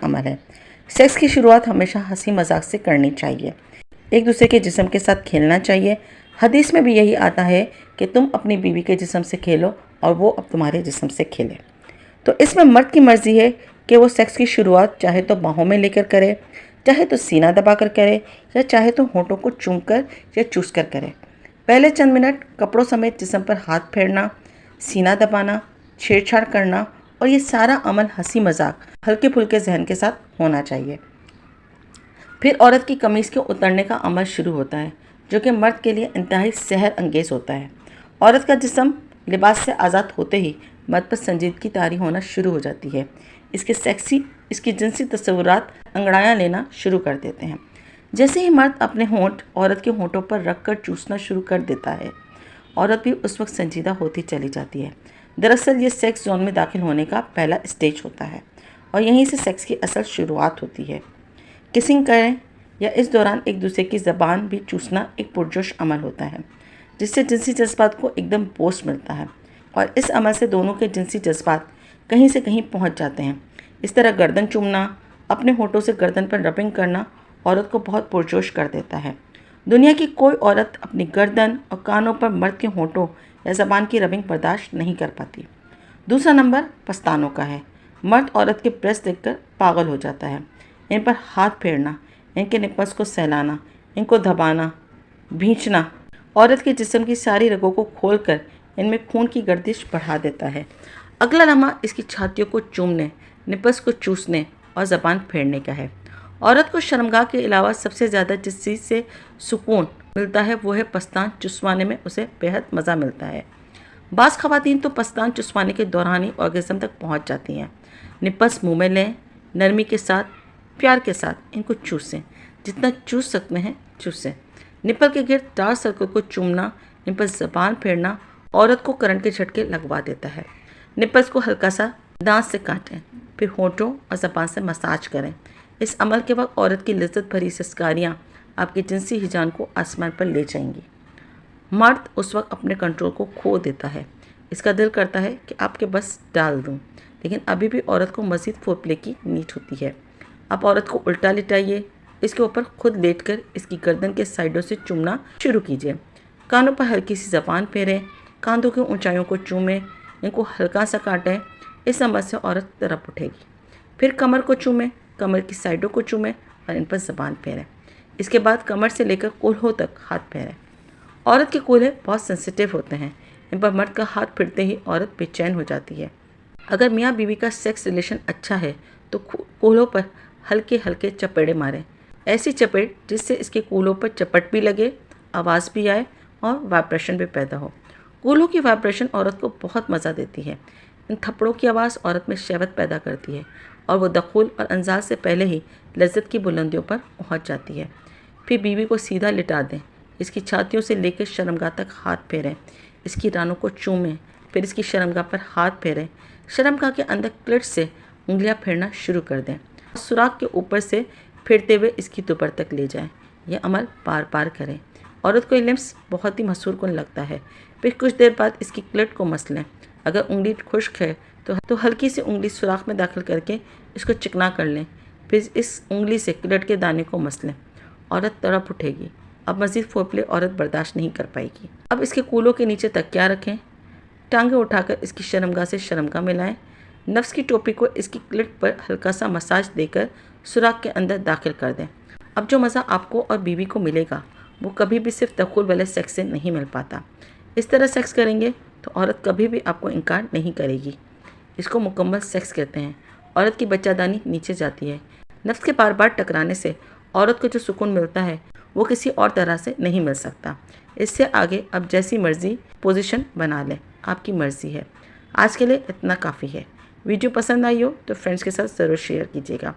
अमल है। सेक्स की शुरुआत हमेशा हंसी मजाक से करनी चाहिए। एक दूसरे के जिस्म के साथ खेलना चाहिए। हदीस में भी यही आता है कि तुम अपनी बीवी के जिस्म से खेलो और वो अब तुम्हारे जिस्म से खेले। तो इसमें मर्द की मर्ज़ी है कि वो सेक्स की शुरुआत चाहे तो बाहों में लेकर करे, चाहे तो सीना दबाकर करे, या चाहे तो होंठों को चूमकर या चूस कर करे। पहले चंद मिनट कपड़ों समेत जिस्म पर हाथ फेरना, सीना दबाना, छेड़छाड़ करना और ये सारा अमल हंसी मजाक हल्के फुल्के जहन के साथ होना चाहिए। फिर औरत की कमीज़ के उतरने का अमल शुरू होता है, जो कि मर्द के लिए इंतहाई सहर अंगेज़ होता है। औरत का जिस्म लिबास से आज़ाद होते ही मर्द पर संजीदगी तारी होना शुरू हो जाती है। इसकी जिनसी तस्वुरात अंगड़ाइयाँ लेना शुरू कर देते हैं। जैसे ही मर्द अपने होंठ औरत के होंठों पर रख कर चूसना शुरू कर देता है, औरत भी उस वक्त संजीदा होती चली जाती है। दरअसल ये सेक्स जोन में दाखिल होने का पहला स्टेज होता है और यहीं से सेक्स की असल शुरुआत होती है। किसिंग करें या इस दौरान एक दूसरे की ज़बान भी चूसना एक पुरजोश अमल होता है, जिससे जिनसी जज्बात को एकदम पोस्ट मिलता है और इस अमल से दोनों के जिनसी जज्बात कहीं से कहीं पहुंच जाते हैं। इस तरह गर्दन चूमना, अपने होठों से गर्दन पर रबिंग करना औरत को बहुत पुरजोश कर देता है। दुनिया की कोई औरत अपनी गर्दन और कानों पर मर्द के होठों या ज़बान की रबिंग बर्दाश्त नहीं कर पाती। दूसरा नंबर पस्तानों का है। मर्द औरत के ब्रेस्ट देखकर पागल हो जाता है। इन पर हाथ फेरना, इनके निप्पल्स को सहलाना, इनको दबाना, भींचना औरत के जिस्म की सारी रगों को खोलकर इनमें खून की गर्दिश बढ़ा देता है। अगला लम्हा इसकी छातियों को चूमने, निप्पल्स को चूसने और ज़बान फेरने का है। औरत को शर्मगाह के अलावा सबसे ज़्यादा जिस चीज़ से सुकून मिलता है वो है पस्तान चुसवाने में उसे बेहद मज़ा मिलता है। बाज़ ख़वातीन तो पस्तान चुसवाने के दौरान ही ऑर्गेज़म तक पहुंच जाती हैं। निप्पल्स मुंह में लें, नरमी के साथ, प्यार के साथ इनको चूसें, जितना चूस सकते हैं चूसें। निप्पल के गिर्द डार्क सर्कल को चूमना, इन पर ज़बान फेरना औरत को करंट के झटके लगवा देता है। निप्पल्स को हल्का सा दांत से काटें, फिर होंठों और ज़बान से मसाज करें। इस अमल के वक्त औरत की लज्जत भरी सिस्कारियाँ आपके जिनसी हिजान को आसमान पर ले जाएंगी। मर्द उस वक्त अपने कंट्रोल को खो देता है। इसका दिल करता है कि आपके बस डाल दूं, लेकिन अभी भी औरत को मज़ीद फोरप्ले की नीड होती है। आप औरत को उल्टा लिटाइए, इसके ऊपर खुद लेटकर इसकी गर्दन के साइडों से चूमना शुरू कीजिए। कानों पर हल्की सी ज़बान फेरें, कांधों की ऊंचाइयों को चूमें, इनको हल्का सा काटें। इस अमल से औरत तड़प उठेगी। फिर कमर को चूमें, कमर की साइडों को चूमें और इन पर ज़बान फेरें। इसके बाद कमर से लेकर कूल्हों तक हाथ फेरें। औरत के कूल्हे बहुत सेंसिटिव होते हैं। इन पर मर्द का हाथ फिरते ही औरत बेचैन हो जाती है। अगर मियाँ बीवी का सेक्स रिलेशन अच्छा है तो कूल्हों पर हल्के हल्के चपेड़े मारें। ऐसी चपेट जिससे इसके कूल्हों पर चपट भी लगे, आवाज़ भी आए और वाइब्रेशन भी पैदा हो। कूल्हों की वाइब्रेशन औरत को बहुत मज़ा देती है। इन थप्पड़ों की आवाज़ औरत में शहवत पैदा करती है और वो दखूल और अंजाल से पहले ही लज्जत की बुलंदियों पर पहुंच जाती है। फिर बीवी को सीधा लिटा दें, इसकी छातियों से लेकर शर्मगाह तक हाथ फेरें, इसकी रानों को चूमें, फिर इसकी शर्मगाह पर हाथ फेरें। शर्मगाह के अंदर क्लिट से उंगलियां फेरना शुरू कर दें। सुराख के ऊपर से फेरते हुए इसकी दुबर तक ले जाएं। यह अमल बार बार करें। औरत को ये लिम्स बहुत ही मसूर कुन लगता है। फिर कुछ देर बाद इसकी क्लिट को मस लें। अगर उंगली खुश्क है तो हल्की सी उंगली सुराख में दाखिल करके इसको चिकना कर लें। फिर इस उंगली से क्लिट के दाने को मस लें। औरत तड़प उठेगी। अब मज़ीद फोरप्ले औरत बर्दाश्त नहीं कर पाएगी। अब इसके कूलों के नीचे तकिया रखें, टांगें उठाकर इसकी शर्मगाह से शर्मगाह मिलाएं। नफ्स की टोपी को इसकी क्लिट पर हल्का सा मसाज देकर सुराख के अंदर दाखिल कर दें। अब जो मज़ा आपको और बीवी को मिलेगा वो कभी भी सिर्फ दखूल वाले सेक्स से नहीं मिल पाता। इस तरह सेक्स करेंगे तो औरत कभी भी आपको इनकार नहीं करेगी। इसको मुकम्मल सेक्स कहते हैं। औरत की बच्चादानी नीचे जाती है। नफ्स के बार बार टकराने से औरत को जो सुकून मिलता है वो किसी और तरह से नहीं मिल सकता। इससे आगे अब जैसी मर्ज़ी पोजीशन बना लें, आपकी मर्ज़ी है। आज के लिए इतना काफ़ी है। वीडियो पसंद आई हो तो फ्रेंड्स के साथ ज़रूर शेयर कीजिएगा।